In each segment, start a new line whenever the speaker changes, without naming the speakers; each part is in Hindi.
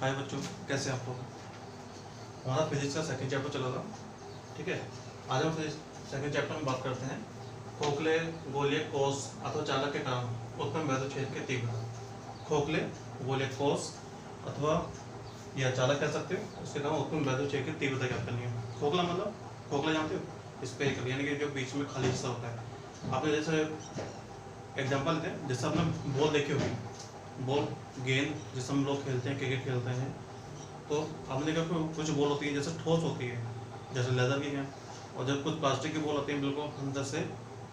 हाय बच्चों, कैसे आप लोग। हमारा फिजिक्स का सेकंड चैप्टर चल रहा। ठीक है, आज हम सेकंड चैप्टर में बात करते हैं खोखले गोलीय कोष अथवा चालक के कारण उत्पन्न वैद्युत क्षेत्र की तीव्रता। खोखले गोलीय कोष अथवा या चालक कह सकते हो, उसके कारण उत्पन्न वैद्युत क्षेत्र की तीव्रता ज्ञात करनी है। खोखला मतलब खोखला जानते हो, स्फेरिकल यानी कि जो बीच में खाली हिस्सा होता है। आपने जैसे एग्जाम्पल लेते हैं, जैसे आपने बॉल देखी होगी, बॉल गेंद जिससे हम लोग खेलते हैं, क्रिकेट खेलते हैं, तो हमने देखा कुछ बॉल होती है जैसे ठोस होती है, जैसे लेदर की है, और जब कुछ प्लास्टिक की बॉल होती है बिल्कुल अंदर से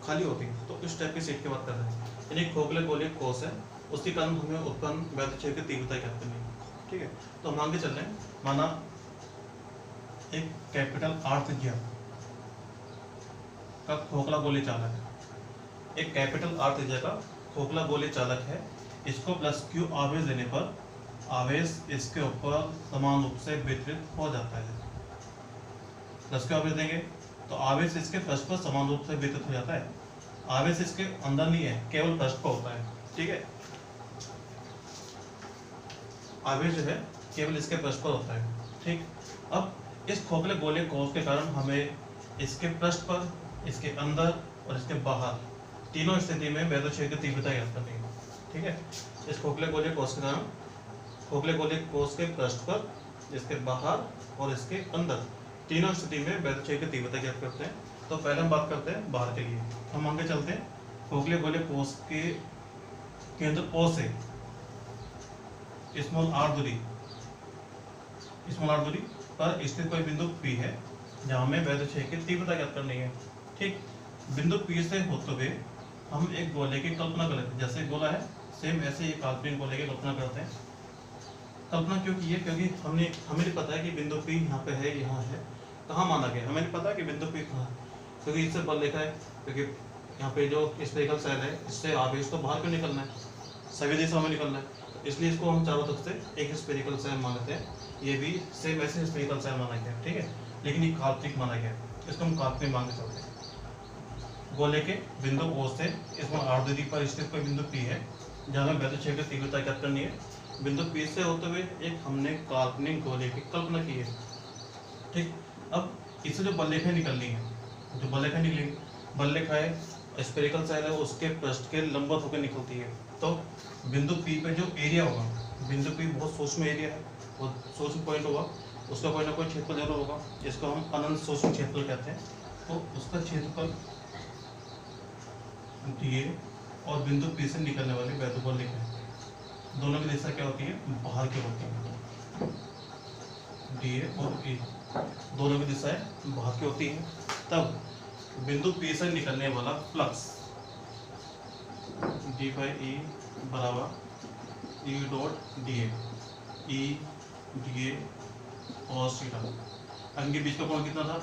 खाली होती है। तो इस टाइप की सीट की बात कर रहे हैं, यानी खोखले गोलीय कोष है, उसके कारण हमें उत्पन्न वैद्युत क्षेत्र की तीव्रता ज्ञात करनी है। ठीक है, तो हम आगे चल रहे हैं। माना एक कैपिटल R त्रिज्या का खोखला गोलीय चालक है, एक कैपिटल R त्रिज्या का खोखला गोलीय चालक है। इसको प्लस Q आवेश देने पर आवेश इसके ऊपर समान रूप से वितरित हो जाता है। प्लस Q आवेश देंगे तो आवेश इसके पृष्ठ पर समान रूप से वितरित हो जाता है। आवेश इसके अंदर नहीं है, केवल पृष्ठ पर होता है। ठीक है, आवेश जो है केवल इसके पृष्ठ पर होता है। ठीक, अब इस खोखले गोलीय कोष के कारण हमें इसके पृष्ठ पर, इसके अंदर और इसके बाहर तीनों स्थिति में वैद्युत क्षेत्र की तीव्रता ज्ञात करनी है। ठीक है, इस खोखले गोलीय कोष के कारण खोखले गोलीय कोष के पृष्ठ पर, इसके बाहर और इसके अंदर तीनों स्थिति में वैद्युत क्षेत्र की तीव्रता ज्ञात करते हैं। तो पहले हम बात करते हैं बाहर के लिए। हम आगे चलते हैं। खोखले गोलीय कोष के केंद्र O से स्मॉल r दूरी पर स्थित कोई बिंदु P है जहां हमें वैद्युत क्षेत्र की तीव्रता ज्ञात करनी है। ठीक, बिंदु P से होते हुए हम एक गोले की कल्पना कर लेते हैं। जैसे गोला है, सेम ऐसे ही काल्पनिक गोले की कल्पना करते हैं। कल्पना क्यों की है? क्योंकि हमें नहीं पता है कि बिंदु P यहाँ पे है, यहाँ है, कहाँ माना गया, हमें नहीं पता कि बिंदु P कहाँ है, क्योंकि इससे बल लिखा है। क्योंकि यहाँ पे जो स्फेरिकल सेल है, इससे आवेश तो बाहर क्यों निकलना है, सभी दिशाओं में निकलना है, इसलिए इसको हम चारों तरफ से एक स्फेरिकल सेल मानते हैं। ये भी सेम ऐसे स्फेरिकल सेल माना गया। ठीक है, लेकिन ये काल्पनिक माना गया, इसको हम काल्पनिक मान के चलते हैं। गोले के बिंदु O से इसमें r दूरी पर स्थित कोई बिंदु P है जहाँ हमें वैद्युत क्षेत्र की तीव्रता ज्ञात करनी है। बिंदु P से होते हुए एक हमने काल्पनिक गोले की कल्पना की है। ठीक, अब इससे जो बल रेखाएं निकलनी है, जो बल रेखाएं निकलेंगी, बल रेखाएं स्फेरिकल सेल है उसके पृष्ठ के लंबवत होकर निकलती है। तो बिंदु P पे जो एरिया होगा, बिंदु P बहुत सूक्ष्म एरिया है, बहुत सूक्ष्म पॉइंट होगा, उसका कोई ना कोई क्षेत्रफल जरूर होगा, जिसको हम अनंत सूक्ष्म क्षेत्रफल कहते हैं। तो उसका क्षेत्रफल dA और बिंदु P से निकलने वाली वैद्युत बल रेखाएं, दोनों की दिशा क्या होती है, बाहर की होती है। dA और E दोनों की दिशाएं बाहर की होती है। तब बिंदु P से निकलने वाला फ्लक्स d/E बराबर E dot dA, E dA cos theta. इनके बीच का कोण कितना था,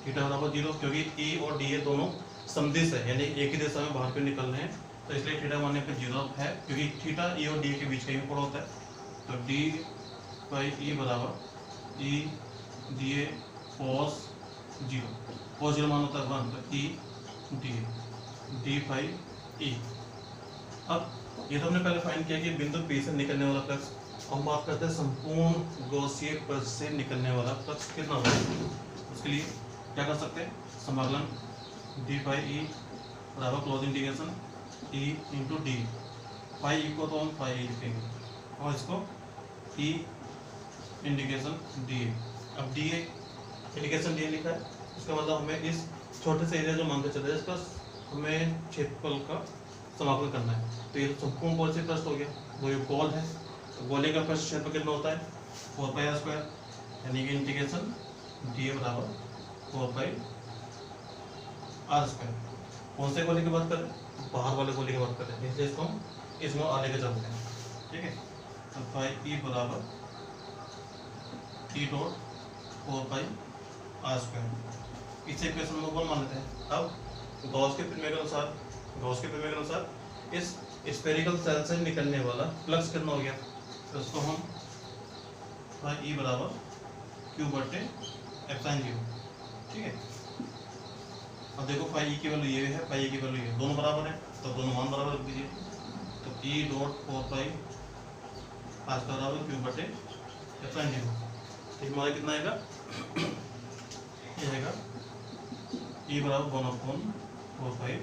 थीटा बराबर 0, क्योंकि E और dA दोनों समदिश है, यानी एक ही दिशा में बाहर के निकल रहे हैं, तो इसलिए थीटा मानने पर 0 है, क्योंकि थीटा E और dA के बीच का ही कोण होता है। तो d/E बराबर E dA cos 0, cos 0 मान होता है 1, तो E dA d/E। अब ये तो हमने पहले फाइंड किया कि बिंदु P से निकलने वाला फ्लक्स। हम बात करते हैं संपूर्ण गॉसियन पृष्ठ से निकलने वाला फ्लक्स कितना होगा। उसके लिए क्या कर सकते हैं, समाकलन d/E बराबर close integration E into D. Phi E को तो हम फाई E लिखेंगे और इसको E इंटीग्रेशन dA। अब dA इंटीग्रेशन dA लिखा है, इसका मतलब हमें इस छोटे से एरिया जो मान के चले इसका हमें क्षेत्रफल का समाकलन करना है। तो ये संपूर्ण गोल से पृष्ठ हो गया, वो ये गोल है, तो गोले का पृष्ठ क्षेत्र कितना होता है, 4πr², यानी कि इंटीग्रेशन dA बराबर 4πr²। कौन से गोले की बात करें, बाहर वाले गोले की बात करें, इसलिए इसको हम इसमें आगे के चलते हैं। ठीक है, तो फाई E बराबर E डॉट 4πr², इसे इक्वेशन नंबर 1 मान लेते हैं। अब गॉस के प्रमेय के अनुसार इस स्फेरिकल सेल से निकलने वाला फ्लक्स कितना हो गया, तो उसको हम फाई E बराबर Q/ε0। ठीक है, अब देखो फाई E की वैल्यू ये है, फाई E की वैल्यू ये, दोनों बराबर है, तो दोनों मान बराबर रख दीजिए। तो E dot 4πr² R square बराबर क्यू बटे एप्सिलॉन जीरो। तो हमारा कितना आएगा, ये आएगा ई बराबर 1/4 पाई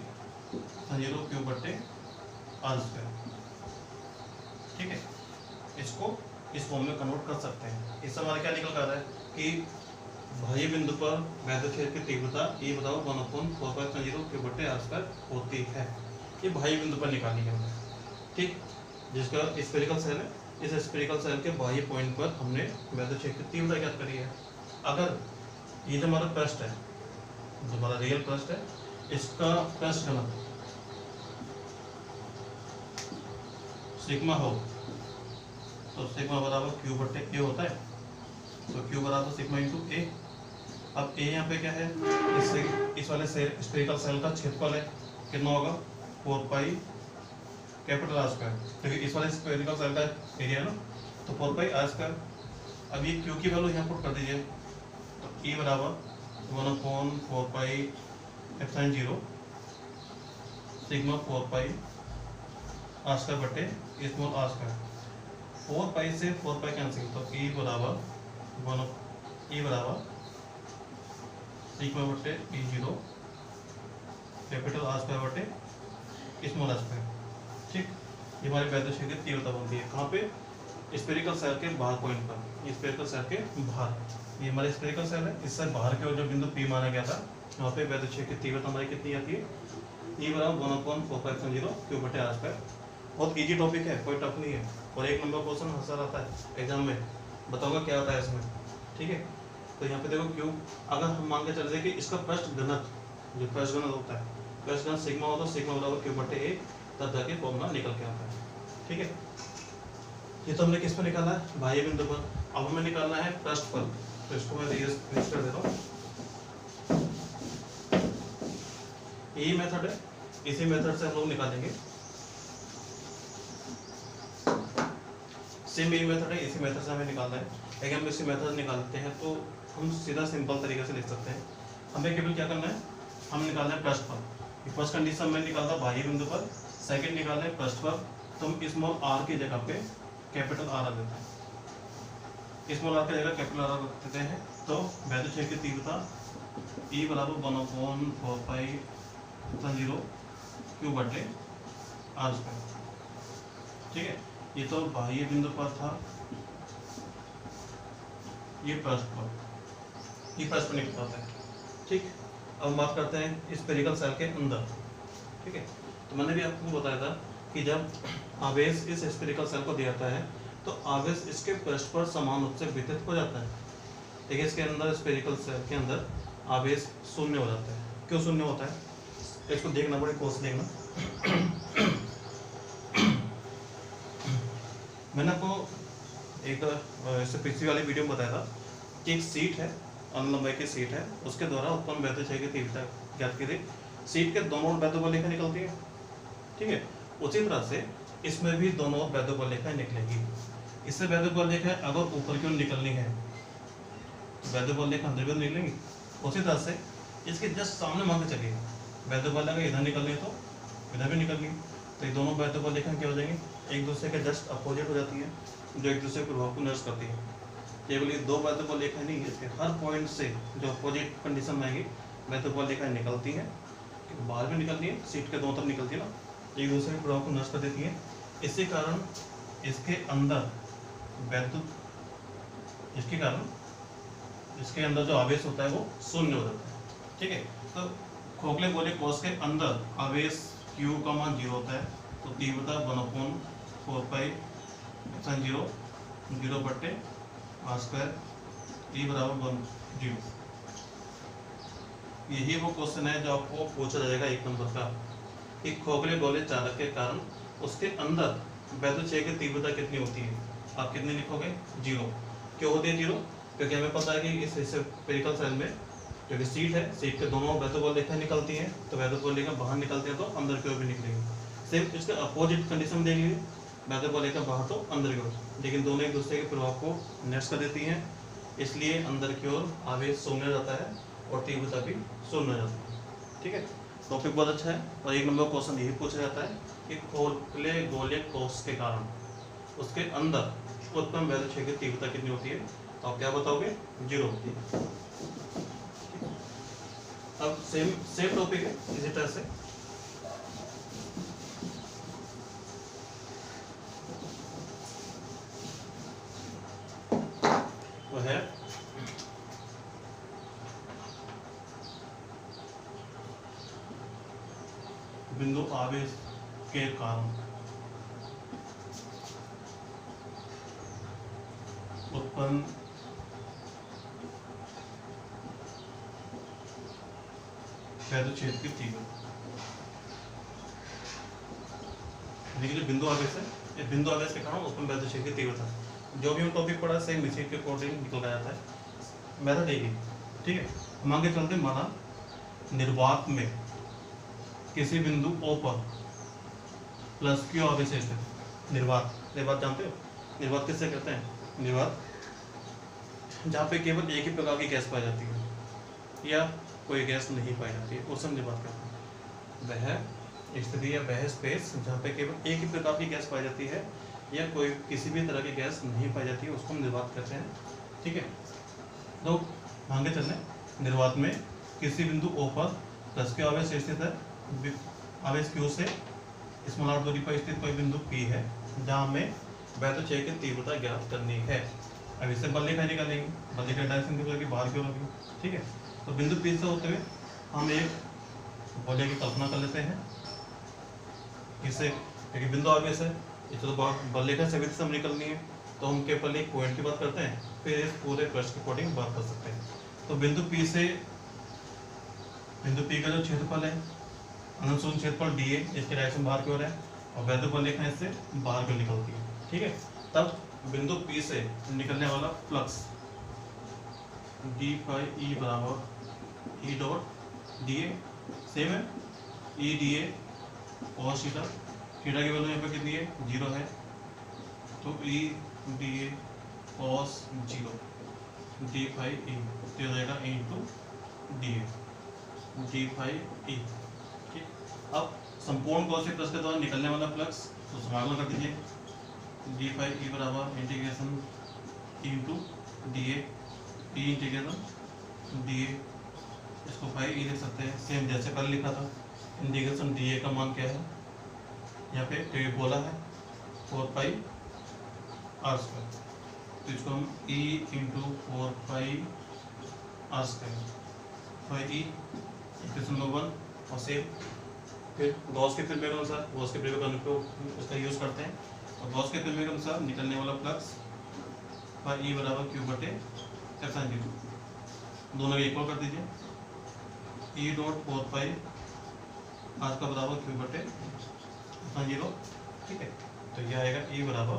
जीरो क्यू बटे आर स्क्वायर। ठीक है, इसको इस फॉर्म में कन्वर्ट कर सकते हैं। इससे हमारा क्या निकल कर रहा है कि बाह्य बिंदु पर वैद्युत की तीव्रता E बताओ 1/4 पाई जीरो क्यू बटे आर स्क्वायर होती है। ये बाह्य बिंदु पर निकालनी है हमने। ठीक, जिसका स्फेरिकल सेल है, इस स्फेरिकल सेल के बाह्य पॉइंट पर हमने वैद्युत की तीव्रता ज्ञात करी है। अगर ये जो हमारा पृष्ठ है, जो हमारा रियल पृष्ठ है, इसका पृष्ठ घनत्व सिग्मा हो तो सिग्मा बराबर क्यू बटे ए होता है। तो क्यू बराबर सिग्मा इंटू ए। अब ए यहाँ पे क्या है, इससे इस वाले स्फेरिकल सेल का क्षेत्रफल है, कितना होगा 4 पाई कैपिटल आर स्क्वायर, क्योंकि इस वाले स्फेरिकल सेल का एरिया है ना, तो 4 पाई आर स्क्वायर। अब ये क्यू की वैल्यू यहाँ पुट कर दीजिए, तो ई बराबर 1/4 pi epsilon zero sigma 4 pi R square बटे स्मॉल आर स्क्वायर। 4 पाई से 4 पाई कैंसिल, तो ई बराबर सिग्मा बटे E zero capital R square बटे स्मॉल आर स्क्वायर। ठीक, ये हमारी वैद्युत क्षेत्र की तीव्रता बनती है। कहाँ पे, स्फेरिकल सेल के बाहर पॉइंट पर, स्फेरिकल सेल के बाहर, ये हमारे स्फेरिकल सेल है, इससे बाहर के जो बिंदु पी माना गया था, वहाँ पे वैद्युत क्षेत्र की तीव्रता हमारी कितनी आती है, ई बराबर 1/4 पाई जीरो क्यू बटे आर स्क्वायर। बहुत इजी टॉपिक है, कोई टफ नहीं है, और 1 नंबर क्वेश्चन हंसा आता है एग्जाम में, बताऊंगा क्या होता है इसमें। ठीक है, तो यहाँ पे देखो क्यू, अगर हम मान के चल रहे कि इसका पृष्ठ घनत्व, जो पृष्ठ घनत्व होता है, पृष्ठ घनत्व सिग्मा हो तो सिग्मा बराबर क्यू बटे ए, तब जाके फॉर्मूला निकल के आता है। ठीक है, ये तो हमने किस पर निकाला है, बाह्य बिंदु पर। अब हमें निकालना है पृष्ठ पर, तो इसको मैं रेस्ट कर देता हूँ। यही मेथड है, इसी मेथड से हम लोग निकालेंगे। सेम यही मेथड है, इसी मेथड से हमें निकालना है। अगर हम इसी मेथड से निकालते हैं तो हम सीधा सिंपल तरीके से लिख सकते हैं। हमें केवल क्या करना है, हम निकालना है पृष्ठ पर। फर्स्ट कंडीशन में निकालता बाह्य बिंदु पर, सेकंड निकालना है पृष्ठ पर, तो हम स्मॉल आर की जगह पे कैपिटल आर रख देते हैं। स्मॉल आर की जगह कैपिटल आर रख देते हैं, तो वैद्युत क्षेत्र की तीव्रता ई बराबर 1/4 पाई एप्सिलॉन जीरो क्यू बटे आर स्क्वायर। ठीक है, ये तो बाह्य बिंदु पर था, ये पृष्ठ पर, ये पृष्ठ पर निकलता है। ठीक, अब बात करते हैं स्फेरिकल सेल के अंदर। ठीक है, तो मैंने भी आपको बताया था कि जब आवेश इस स्फेरिकल सेल को दिया जाता है तो आवेश इसके पृष्ठ पर समान रूप से वितरित हो जाता है। देखिए, इसके अंदर स्फेरिकल सेल के अंदर आवेश शून्य हो जाता है। क्यों शून्य होता है, इसको देखना बड़ी कोस देखना। मैंने आपको एक इससे पिछली वाली वीडियो में बताया था कि एक सीट है, अनुलंबाई की सीट है, उसके द्वारा उत्पन्न वैद्युत क्षेत्र की तीव्रता ज्ञात की थी। सीट के दोनों ओर वैद्युत रेखा निकलती है। ठीक है, उसी तरह से इसमें भी दोनों ओर वैद्युत रेखाएं निकलेगी। इससे वैद्युत रेखा अगर ऊपर की ओर निकलनी है तो वैद्युत रेखा अंदर भी निकलेंगी। उसी तरह से इसके जस्ट सामने मान के चलिए, वैद्युत रेखा इधर निकलनी है तो इधर भी निकलनी, तो ये दोनों वैद्युत रेखाएं क्या हो जाएंगी, एक दूसरे के जस्ट अपोजिट हो जाती है, जो एक दूसरे के प्रभाव को नष्ट करती है। केवल ये दो वैद्युत रेखाएं नहीं, इसके हर पॉइंट से जो अपोजिट कंडीशन में आएगी वैद्युत रेखाएं निकलती हैं, बाहर भी निकलती है, सीट के दोनों तरफ निकलती है ना, एक दूसरे के प्रभाव को नष्ट कर देती है। इसी कारण इसके अंदर वैद्युत, इसके कारण इसके अंदर जो आवेश होता है वो शून्य हो जाता है। ठीक है, तो खोखले गोले कोश के अंदर आवेश Q का मान 0 होता है, तो तीव्रता 1/4 पाई एप्सिलॉन जीरो बटे आर स्क्वायर ई बराबर 0। यही वो क्वेश्चन है जो आपको पूछा जाएगा 1 नंबर का, कि खोखले गोले चालक के कारण उसके अंदर वैद्युत क्षेत्र की तीव्रता कितनी होती है। आप कितने लिखोगे, 0। क्यों होती है 0, क्योंकि हमें पता है कि इस स्फेरिकल सेल में जो कि सीट है, सीट के दोनों वैद्युत रेखाएं निकलती हैं, तो वैद्युत रेखाएं बाहर निकलती हैं तो अंदर की ओर भी निकलेगी। सेम इसके अपोजिट कंडीशन देख लीजिए, वैद्युत रेखाएं बाहर तो अंदर की ओर, लेकिन दोनों एक दूसरे के प्रभाव को नष्ट कर देती हैं, इसलिए अंदर की ओर आवेश शून्य हो जाता है और तीव्रता भी शून्य हो जाती है। ठीक है, टॉपिक बहुत अच्छा है, और 1 नंबर क्वेश्चन यही पूछा जाता है कि खोखले गोले कोश के कारण उसके अंदर उत्पन्न वैद्युत क्षेत्र की तीव्रता कितनी होती है, आप क्या बताओगे, 0 होती है। अब सेम टॉपिक है इसी तरह से। वो है बिंदु आवेश के कारण उत्पन्न वैद्युत क्षेत्र की तीव्रता। देखिए बिंदु आवेश है, ये बिंदु आवेश के कारण उत्पन्न वैद्युत क्षेत्र की तीव्रता। जो भी हम टॉपिक पढ़ा सेम इसी के अकॉर्डिंग निकल जाता है, मेथड एक ही। ठीक है, हम आगे चलते हैं। माना निर्वात में किसी बिंदु O पर प्लस Q आवेश है। निर्वात, निर्वात जानते हो, निर्वात किससे कहते हैं, निर्वात जहाँ पे केवल एक ही प्रकार की गैस पाई जाती है या कोई गैस नहीं पाई जाती है, उस समय निर्वात कहते हैं। वह स्थिति या वह स्पेस जहाँ पे केवल एक ही प्रकार की गैस पाई जाती है या कोई किसी भी तरह की गैस नहीं पाई जाती है, उसको हम निर्वात कहते हैं। ठीक है, तो आगे चलने। निर्वात में किसी बिंदु O पर प्लस Q आवेश स्थित है। आवेश Q से स्मॉल r दूरी पर स्थित कोई बिंदु P है जहाँ हमें वैद्युत क्षेत्र की तीव्रता ज्ञात करनी है। अब इससे बल रेखा निकालेंगे, बल रेखा डायरेक्शन की बाहर की ओर होगी। ठीक है, तो बिंदु P से होते हुए हम एक गोले की कल्पना कर लेते हैं। इससे क्योंकि बिंदु आवेश है, इसे तो बल रेखा से हम निकलनी है, तो हम केवल एक पॉइंट की बात करते हैं, फिर इस पूरे पृष्ठ के अकॉर्डिंग बात कर सकते हैं। तो बिंदु P का जो क्षेत्रफल है, अनंत शून्य क्षेत्रफल dA, इसके डायरेक्शन बाहर की ओर है और वैद्युत बल रेखा इससे बाहर की ओर निकलती है। ठीक है, तब बिंदु P से निकलने वाला फ्लक्स d फाई E बराबर E डॉट dA सेम है, E dA cos theta, theta की वैल्यू यहाँ पे कितनी है, 0 है, तो E dA cos 0 d phi E तो हो जाएगा E into dA d phi E। ठीक, अब संपूर्ण गॉसियन प्लस के द्वारा निकलने वाला फ्लक्स तो समाकलन कर दीजिए, d फाई E बराबर integration E into dA, E integration dA, इसको फाई E लिख सकते हैं, सेम जैसे कल लिखा था। इंटीग्रेशन dA का मान क्या है, यहाँ पे क्योंकि बोला है 4 पाई r स्क्वायर, तो इसको हम E into 4 pi r square phi E equation number 1 और सेम। फिर गॉस के प्रमेय के अनुसार, गॉस के प्रमेय का उसका यूज करते हैं, और गॉस के प्रमेय के अनुसार निकलने वाला फ्लक्स फाई E बराबर Q बटे एप्सिलॉन 0, दोनों इक्वल कर दीजिए। E डॉट 4 पाई r का बराबर Q बटे एप्सिलॉन 0। ठीक है, तो यह आएगा E बराबर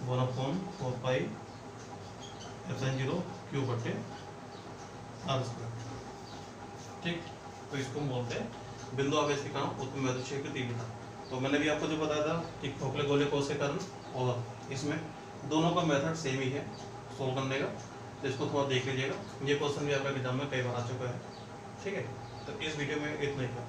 1/4 पाई एप्सिलॉन 0 Q बटे r स्क्वायर। ठीक, तो इसको हम बोलते हैं बिंदु आवेश के कारण उत्पन्न वैद्युत क्षेत्र की तीव्रता। तो मैंने भी आपको जो बताया था कि खोखले गोले कोश के कारण, और इसमें दोनों का मेथड सेम ही है सोल्व करने का, तो इसको थोड़ा देख लीजिएगा। ये क्वेश्चन भी आपका एग्जाम में कई बार आ चुका है। ठीक है, तो इस वीडियो में इतना ही था।